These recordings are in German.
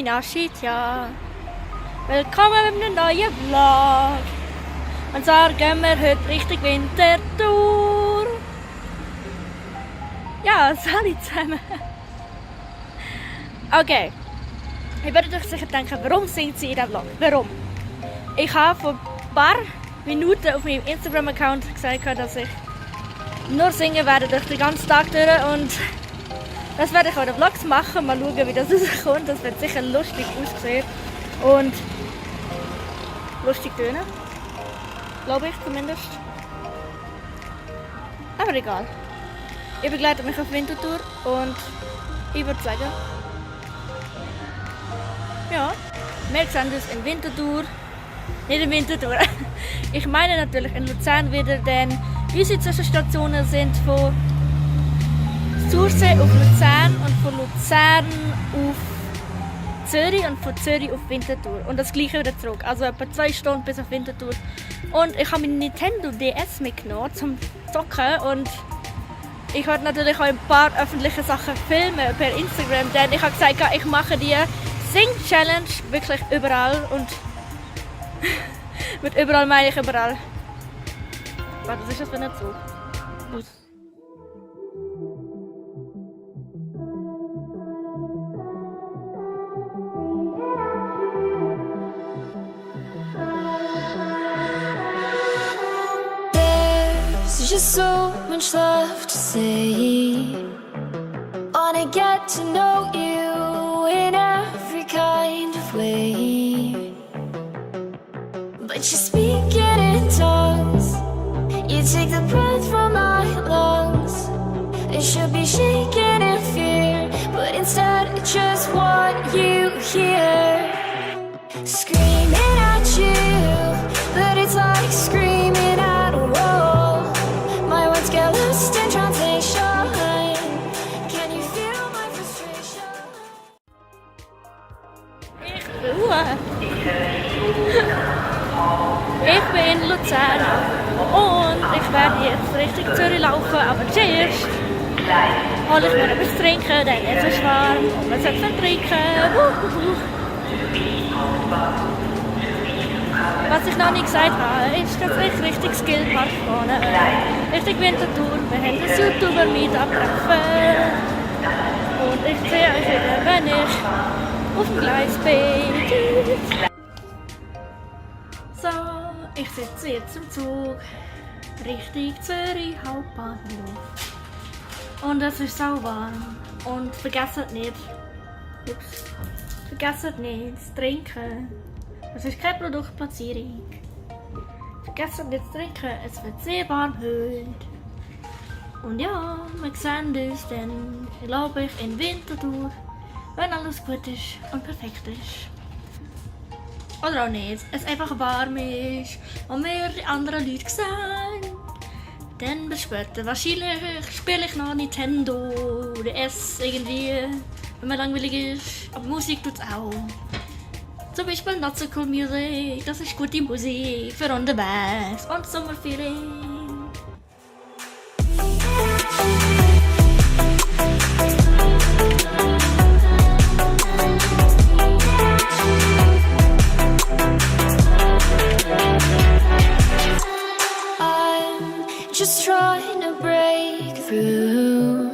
Nina Schitja. Willkommen mit einem neuen Vlog. Und zwar gehen wir heute Richtung Winterthur. Ja, sorry zusammen. Okay. Ihr werdet euch sicher denken, warum singt sie in diesem Vlog? Warum? Ich habe vor ein paar Minuten auf meinem Instagram-Account gesagt, dass ich nur singen werde durch den ganzen Tag durch und das werde ich auch in den Vlogs machen. Mal schauen, wie das rauskommt. Das wird sicher lustig aussehen und lustig tönen. Glaube ich zumindest. Aber egal. Ich begleite mich auf Winterthur und ich würde sagen, ja, wir sehen uns in Winterthur. Nicht in Winterthur. Ich meine natürlich in Luzern wieder, denn unsere Zwischenstationen sind von Sursee auf Luzern und von Luzern auf Zürich und von Zürich auf Winterthur. Und das gleiche wieder zurück. Also etwa 2 Stunden bis auf Winterthur. Und ich habe meinen Nintendo DS mitgenommen zum Zocken und ich werde natürlich auch ein paar öffentliche Sachen filmen per Instagram, denn ich habe gesagt, ich mache die Sing-Challenge wirklich überall und mit überall meine ich überall. Warte, was ist das für ein Zug? Bus. There's just so much left to say. Wanna get to know you in every kind of way. But you speak it in tongues. You take the breath from my lungs. It should be shaking in fear, but instead I just want you here. Screaming at you, but it's like screaming at a wall. My words get lost in translation. Can you feel my frustration? Ich bin in Luzern und ich werde jetzt Richtung Zürich laufen, aber zuerst hole ich mir etwas zu trinken, denn es ist warm und man sollte viel trinken. Was ich noch nicht gesagt habe, ist, dass ich Richtung Skillpark gehe, Richtung Winterthur. Wir haben das YouTuber-Meetup treffen und ich sehe euch wieder, wenn ich auf dem Gleis bin. So, ich sitze jetzt im Zug Richtung Zürich Hauptbahnhof. Und es ist sau warm. Und vergesst nicht, vergesst nicht zu trinken. Das ist keine Produktplatzierung. Vergesst nicht zu trinken, es wird sehr warm heute. Und ja, wir sehen uns dann, glaube ich, in Winterthur, wenn alles gut ist und perfekt ist. Oder auch nicht, es einfach warm ist und wir die anderen Leute sehen. Dann bis später. Wahrscheinlich spiele ich noch Nintendo oder DS irgendwie, wenn mir langweilig ist. Aber Musik tut's auch. Zum Beispiel Not So Cool Music, das ist gute Musik für unterwegs und Sommerferien. Just trying to break through,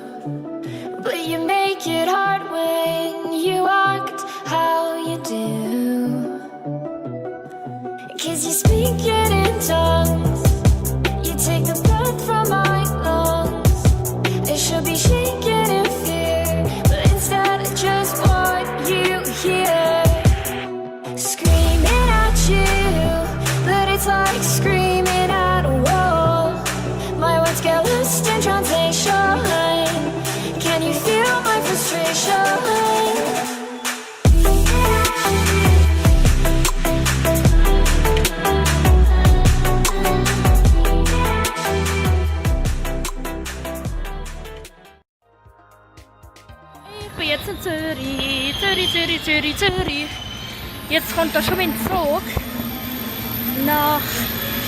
but you make it hard when you act how you do. 'Cause you speak it in tongues, you take the breath from my lungs. It should be shaking in fear, but instead I just want you here. Screaming at you, but it's like screaming at a wall. My words get lost in translation. Can you feel my frustration? Ich bin jetzt in Zürich. Zürich. Jetzt kommt da schon mein Zug nach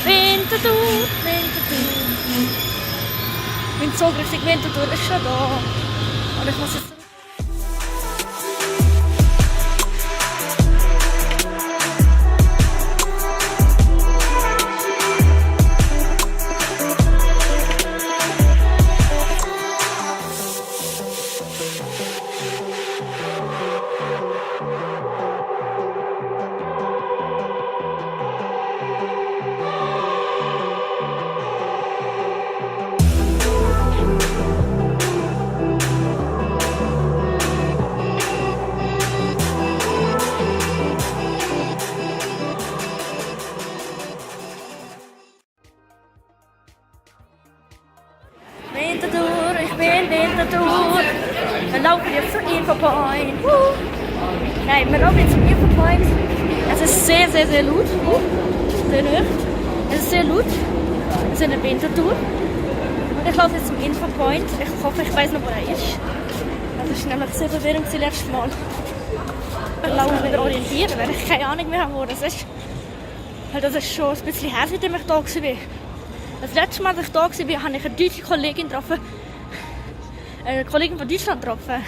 Winterthur. Mein Zug Richtung Winterthur ist schon da. Und ich muss jetzt in Winterthur. Wir laufen jetzt zum Infopoint. Nein, wir laufen jetzt zum Infopoint. Es ist sehr, sehr, sehr laut. Sehr laut. Es ist sehr laut. Wir sind in Winterthur. Und ich laufe jetzt zum Infopoint. Ich hoffe, ich weiß noch, wo er ist. Das ist nämlich sehr verwirrend das letzte Mal. Ich laufe wieder orientieren, weil ich keine Ahnung mehr habe, wo das ist. Weil das ist schon ein bisschen her, seitdem ich da war. Das letzte Mal, als ich da war, habe ich eine deutsche Kollegin getroffen. Eine Kollegin von Deutschland getroffen.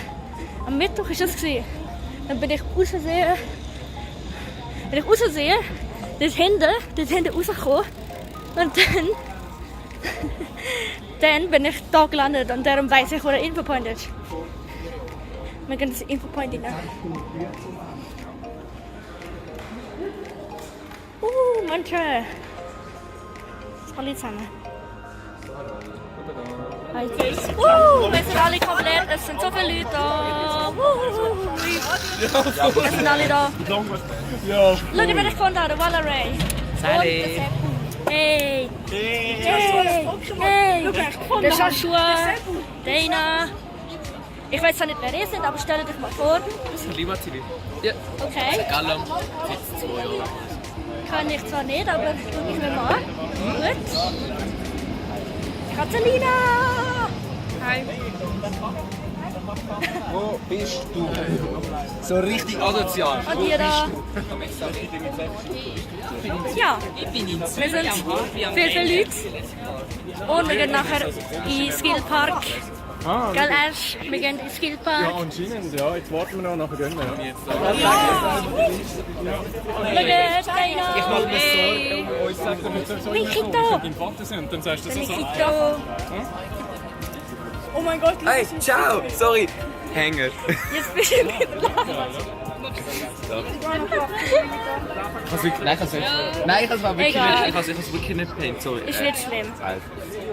Am Mittwoch war das. Dann bin ich aus Versehen dort hinten rausgekommen. Und dann bin ich da gelandet und darum weiss ich, wo der Infopoint ist. Wir gehen ins Infopoint rein. Manche. Alle zusammen. Hi. Wir sind alle komplett, es sind so viele Leute da. Wir sind alle da. Ja. Schau, wer ich gefunden habe, der Walla Ray. Sally. Hey. Hey. Der Joshua. Dana. Ich weiß zwar nicht, wer ihr seid, aber stellt euch mal vor. Das ist Klimaziel. Ja. Okay. Gallum, jetzt 2 Jahre. Kann ich zwar nicht, aber guck ich mir mal an. Gut. Catalina! Hi. Wo bist du? So richtig asozial. Und ihr da? Ja, Ich bin in wir sind viele Leute. Und wir gehen nachher in den Skillpark. Gell, Ash? Wir gehen in den Skillpark. Anscheinend, ja. Jetzt warten wir noch, nachher gehen wir. Ja. Schau jetzt, Dana! Ich mache mir Hey. Sorgen, uns sagt er nicht so, Mein Kito! dein Vater sind, dann sagst du Mein so. Kito! Oh mein Gott, Hey, ciao! Sorry! Hänger! jetzt bist du mit Nein, ich kann es wirklich Egal. nicht. Ich kann es wirklich nicht paint, sorry. Ist nicht schlimm.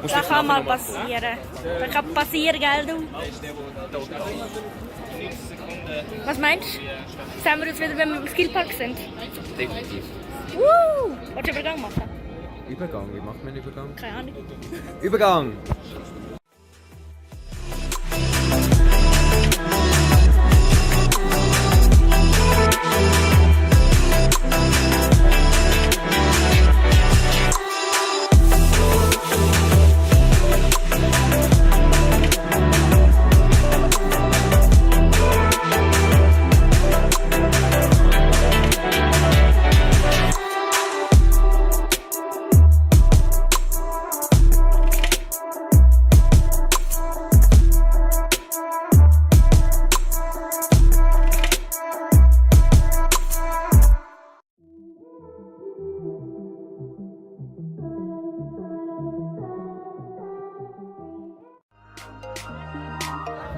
Musst Das kann mal passieren. Das kann passieren, gell, du? Was meinst du? Sehen wir uns wieder, wenn wir im Skillpark sind? Definitiv. Willst du Übergang machen? Übergang, wie macht man einen Übergang? Keine Ahnung. Übergang!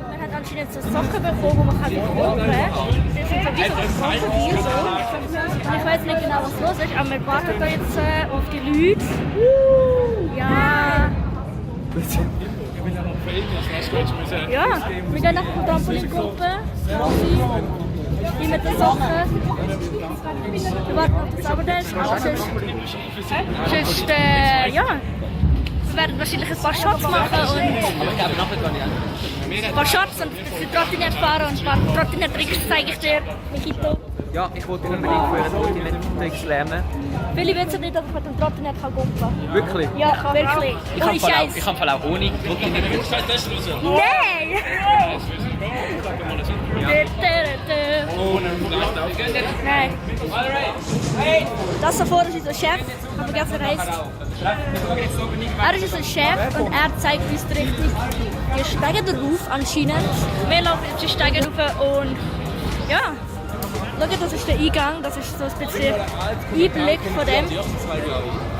Man hat anscheinend so Socken bekommen, die man kann kaufen kann. Die sind so wie so ein Krokodil so. Und ich weiß nicht genau, was los ist, aber wir warten da jetzt auf die Leute. Ja. Ja, wir gehen nachher zur Trampolingruppe. Die mit den Socken. Wir warten auf das Sauberdesk. Sonst, ja. Wir werden wahrscheinlich ein paar Shots machen und ein paar Shots und ein Trottinett fahren und ein paar Trottinett-Tricks zeige ich dir, Mikito. Ja, ich wollte unbedingt für einen Trottinett-Tricks lernen. Viele wissen nicht, dass ich mit dem Trottinett gumpen kann. Wirklich? Ja, wirklich. Ohne Scheiß. Ich kann auch ohne Trottinett. Nein! Nein. Das da vorne ist unser Chef, ich habe vergessen, er heisst. Er ist unser Chef und er zeigt uns richtig die Stege drauf anscheinend. Wir laufen jetzt die Stege rauf und ja. Schau, das ist der Eingang, das ist so ein bisschen Einblick von dem.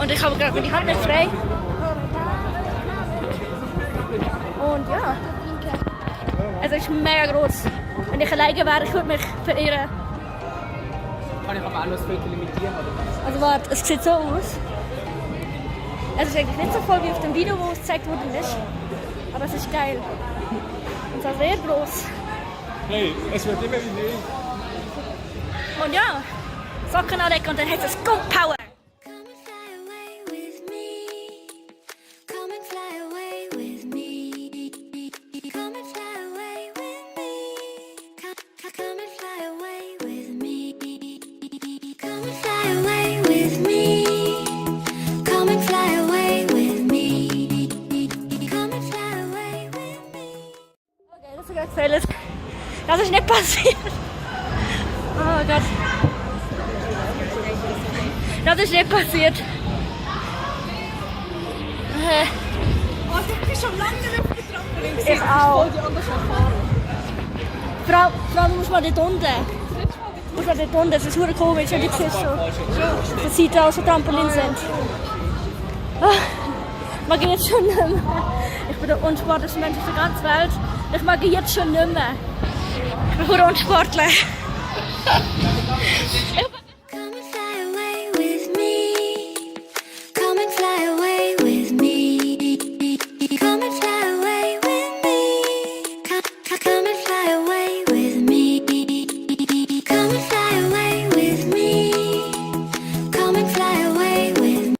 Und ich habe gerade meine Hand nicht frei. Und ja. Es ist mega gross. Wenn ich alleine wäre, ich würde mich verirren. Kann ich aber auch noch das Foto limitieren? Also warte, es sieht so aus. Es ist eigentlich nicht so voll wie auf dem Video, wo es gezeigt worden ist. Aber es ist geil. Und zwar sehr gross. Hey, es wird immer wie neu. Und ja, Socken anlegen und dann hat es Gunpower. Come and fly away with me. Come and fly away with me. das sogar gefällt. Das ist nicht passiert. Oh Gott. Das ist nicht passiert. Oh, ich bin schon lange nicht auf der Trampolin gewesen. Ich auch. Ich wollte anders erfahren. Frau, du musst mal dort unten. Du musst mal dort unten, das ist super komisch, wenn du siehst so. Das sieht aus, so Trampolin sind. Ich mag jetzt schon nicht mehr. Ich bin der unsportlichste Mensch auf der ganzen Welt. Ich mag jetzt schon nicht mehr. Ich bin nur unsportlich. Come and fly away with me. Come and fly away with me. Come and fly away with me. Come and fly away with me. Come and fly away with me. Come and fly away with me.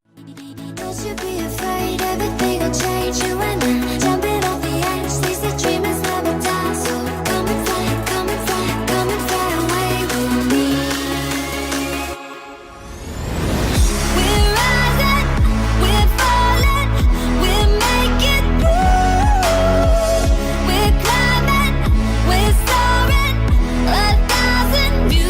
Don't you be afraid, everything will change. You and I jumping off the edge. They say dreamers never die. So come and fly, come and fly, come and fly away with me. We're rising, we're falling, we're making moves. We're climbing, we're soaring, 1,000 views.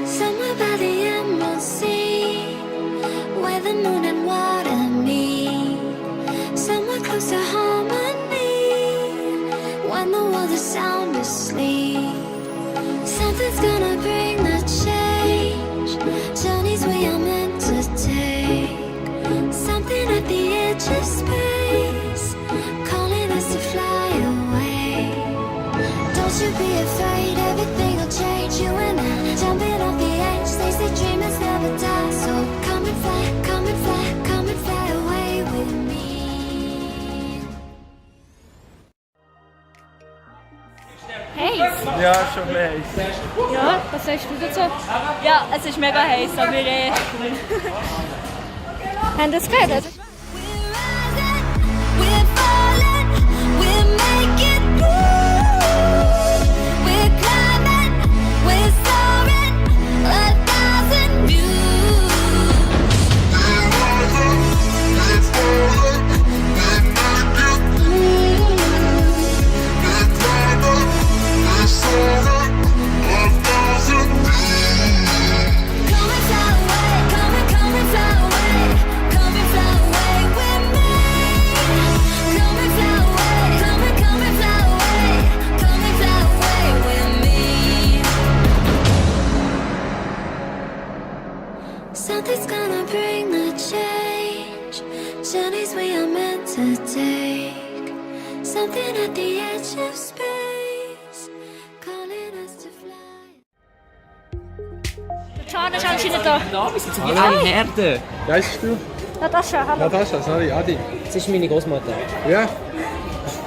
Somewhere by the emerald sea, where the moon and water meet. Somewhere close to harmony, when the world is sound asleep. Something's gonna bring the change, journeys we are meant to take. Something at the edge of space, calling us to fly away. Don't you be afraid, everything will change. You and I jumping off the edge. They say dreamers never die. So come and fly, come and fly, come and fly away with me. Hey! Ja, schon mehr heiß. Ja, was sagst du dazu? Ja, es ist mega heiß, aber wir haben das gehört. We're rising, we're falling, we're making moves. We're climbing, we're soaring, 1,000 views. Come and fly away, come and fly away, come and fly away with me. Come and fly away, come and fly away, come and fly away with me. Something's gonna bring the change, journeys we are meant to take. Something at the edge of space, calling us to fly. Der Can ist anscheinend da. Na, wir sind so wie alle Herde. Weißt du? Natascha, hallo. Natascha, sorry, Adi. Das ist meine Großmutter. Ja? Ja.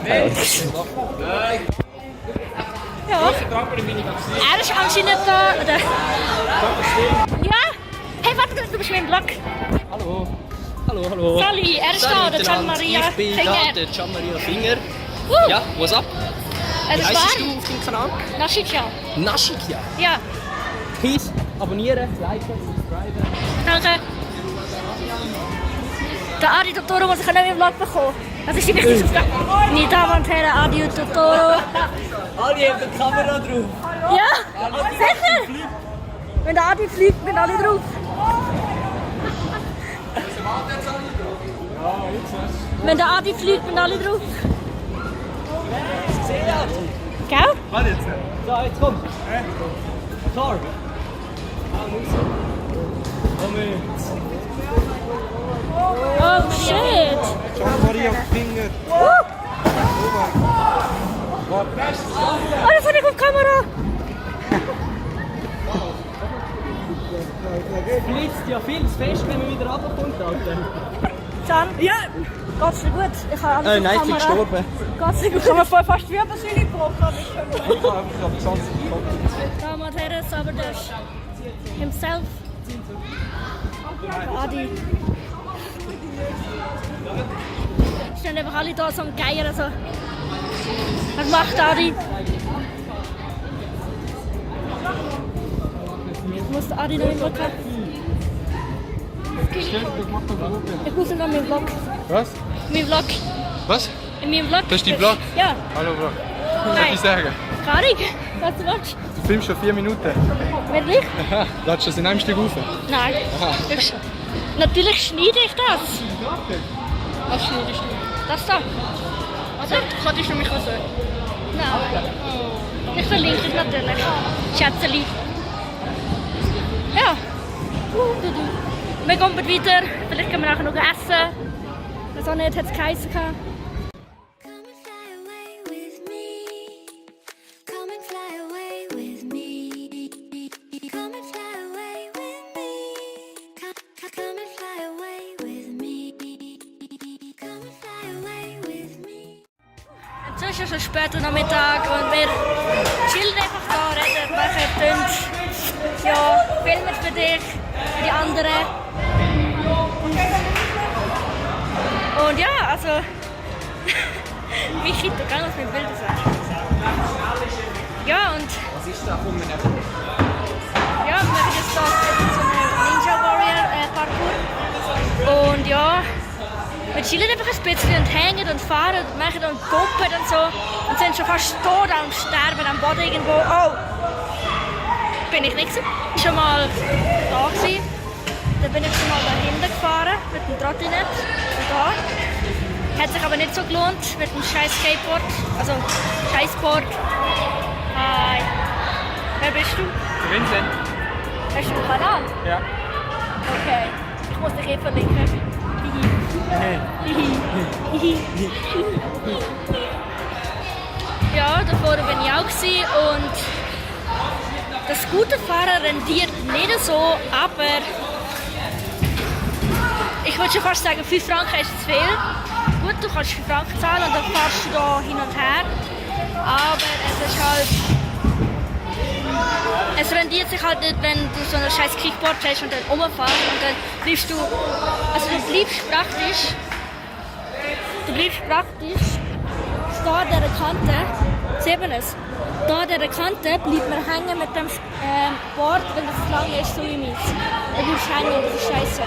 Er ist anscheinend da. Oder? Ja? Hey, warte, du bist mein Blog. Hallo. Hallo, hallo. Sally, er ist da, der Gian Maria Ich bin da, Finger. der Gian Maria Finger. Ja, what's up? Wie Das heisst war du auf deinem Kanal? Nashikia. Nashikia. Ja, Peace. Abonnieren, liken, subscriben. danke. Der Adi Totoro muss ich auch nicht mehr im Blog bekommen. Das ist die wichtigste Aufgabe. Meine Damen und Herren, Adi Totoro. Alle haben die Kamera drauf. Ja, sicher. Wenn der Adi fliegt, sind alle drauf. Wenn der Adi fliegt, sind alle drauf. Gell? Warte jetzt. So, jetzt komm. Car. Oh shit. Gian Maria Finger. Oh, Warte. das hatte ich auf Kamera. Blitzt ja viel zu fest, wenn man wieder runterkommt, Alter. Can? Ja, Geht's dir gut? Ich habe alles Nein, auf ich bin Kamera. gestorben. Geht's dir gut? Ich habe mir vorher fast die Wirbelsäule gebrochen. Ich habe einfach die ganze Zeit Damen und Herren, Saberdash himself. Adi. Stehen einfach alle da so am Geiern. So. Was macht Adi? Ich muss den Adi noch im Vlog haben. Ich muss ihn noch in meinem Vlog. Was? In meinem Vlog. Was? In meinem Vlog. Das ist dein Vlog? Ja. Hallo Bro. Was soll Nein. ich sagen? Keine Ahnung. Was du willst. Du filmst schon 4 Minuten. Wirklich? Aha, ladest du das in einem Stück rauf? Nein. Aha. Natürlich schneide ich das. Was schneidest du? Das da. Also, könntest du mich auch so? Nein. Oh. Ich verlinke es natürlich. Schätzeli. Ja. Wir kommen weiter. Vielleicht können wir nachher noch essen. Ich weiß auch nicht, hat es geheißen. Come and fly away with me. Come and fly away with me. Come and fly away with me. Come and fly away with me. Come and fly away with me. Inzwischen ist es später Nachmittag und wir chillen einfach da, reden, machen Dünns. Ja, filmen für dich, für die anderen. Und ja, also. Mich schreibt doch gar nicht, was mit Bildern sagt. Ja, und. Was ist da rum? Ja, wir machen jetzt da so einen Ninja Warrior Parkour. Und ja, wir chillen einfach ein bisschen und hängen und fahren und machen und gucken und so. Und sind schon fast tot am Sterben am Boden irgendwo. Oh! Bin ich nicht gewesen. Schon mal da gewesen. Dann bin ich schon mal da hinten gefahren mit dem Trottinett. Da. Hat sich aber nicht so gelohnt mit dem scheiß Skateboard. Also Scheißboard. Hi. Wer bist du? Vincent. Hast du einen Kanal? Ja. Okay. Ich muss dich verlinken. Ja, davor bin ich auch gewesen und das gute Fahren rendiert nicht so, aber ich würde schon fast sagen, 5 Franken ist zu viel. Gut, du kannst 5 Franken zahlen und dann fährst du da hin und her. Aber es ist halt... Es rendiert sich halt nicht, wenn du so ein scheiß Kickboard hast und dann rumfährst und dann bleibst du... Also du bleibst praktisch da an dieser Kante, sieht man es? Da an dieser Kante bleibt man hängen mit dem Board, wenn es lang ist, so wie meins. Dann bleibst du hängen, das ist scheiße.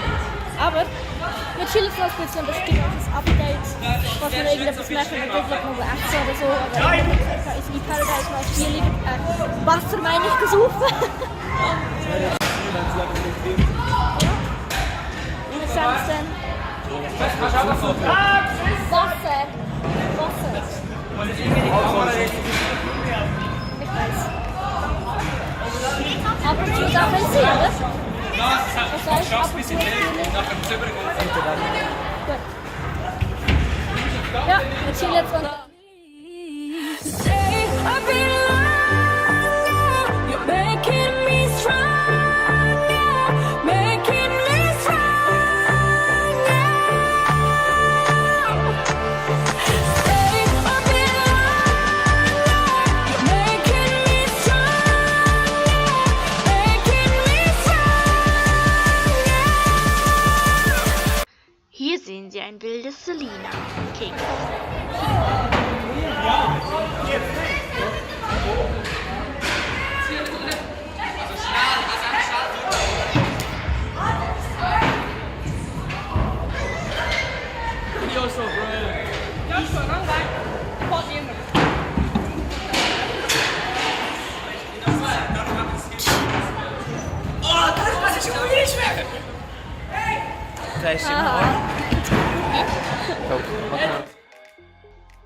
Aber wir chillen noch ein bisschen und es gibt auch ein Update, was wir irgendetwas machen, wir können noch essen oder so. Aber ich ist in Paradise mal 4 Liter Wasser, meine ich, gesaufen. Wir sehen es dann. Wasser. Ich weiß. Ab und zu darf man sehen, oder? Was heißt ab und zu spielen? Gut. Ja, wir chillen jetzt und... Say I've been longer. You're making me stronger, making me stronger. Say I've been longer. You're making me stronger, making me stronger. Hier sehen Sie ein Bild des Selina King.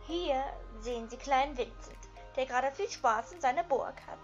Hier sehen Sie kleinen Vincent, der gerade viel Spaß in seiner Burg hat.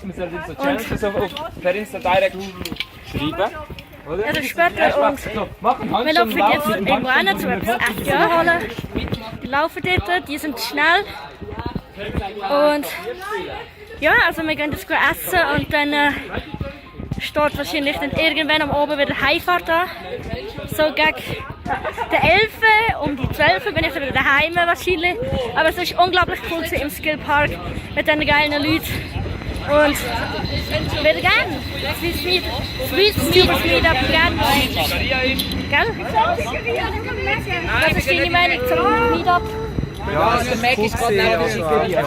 gedacht, wir sollten so Challenges per Insta direkt schreiben. Oder? Ja, das ist später und So, machen wir laufen jetzt irgendwo hin, zu etwas Essen holen. Die laufen dort, die sind schnell. Und ja, also wir gehen jetzt essen und dann steht wahrscheinlich dann irgendwann am Abend wieder Heimfahrt an. So gegen der 11. um die 12. bin ich dann wieder daheim wahrscheinlich. Aber es ist unglaublich cool im Skillpark mit diesen geilen Leuten. Und wieder gern. Swiss Tubers Meetup gern. Gell? Was ist deine Meinung zum Meetup? Ja, Also der Mac ist gerade neben der Schickeria.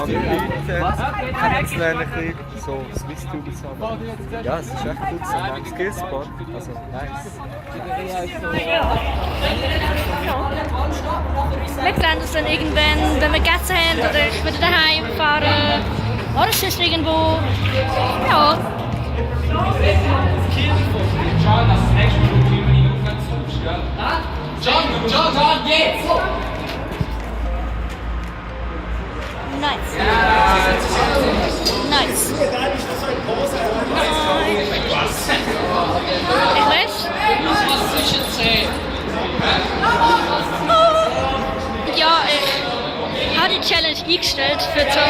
Kennenzulernen, ein bisschen so Swiss Tubers haben. Ja, es ist echt gut, so ein Skillspot. Also, nice. Wir sehen uns dann irgendwann, wenn wir gegessen haben oder ich wieder daheim fahren. Oder sonst irgendwo. Ja. John, jetzt! Nice. Nice. Ich weiß. Ja, ich habe die Challenge eingestellt für zum.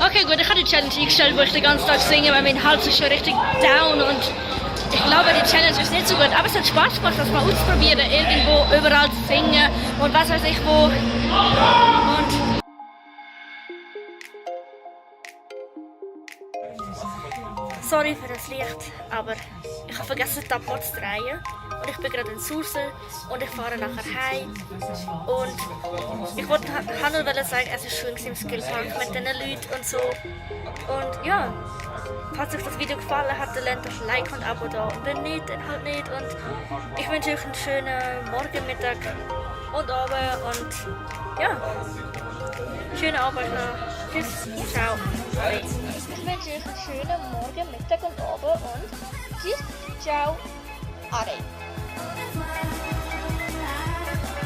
Okay, gut, ich habe die Challenge eingestellt, wo ich den ganzen Tag singe, weil mein Hals ist schon richtig down und ich glaube, die Challenge ist nicht so gut. Aber es hat Spaß gemacht, das mal auszuprobieren, irgendwo überall zu singen und was weiß ich wo. Und sorry für das Licht, aber ich habe vergessen, den Tablet zu drehen. Und ich bin gerade in Sursel und ich fahre nachher heim. Und ich wollte nur sagen, es war schön im Skillpark mit diesen Leuten und so. Und ja, falls euch das Video gefallen hat, dann lasst doch ein Like und ein Abo da. Und wenn nicht, dann halt nicht. Und ich wünsche euch einen schönen Morgen, Mittag und Abend. Und ja, schönen Abend noch. Tschüss, ciao. Ich wünsche euch einen schönen Morgen, Mittag und Abend und tschüss, ciao, Ade.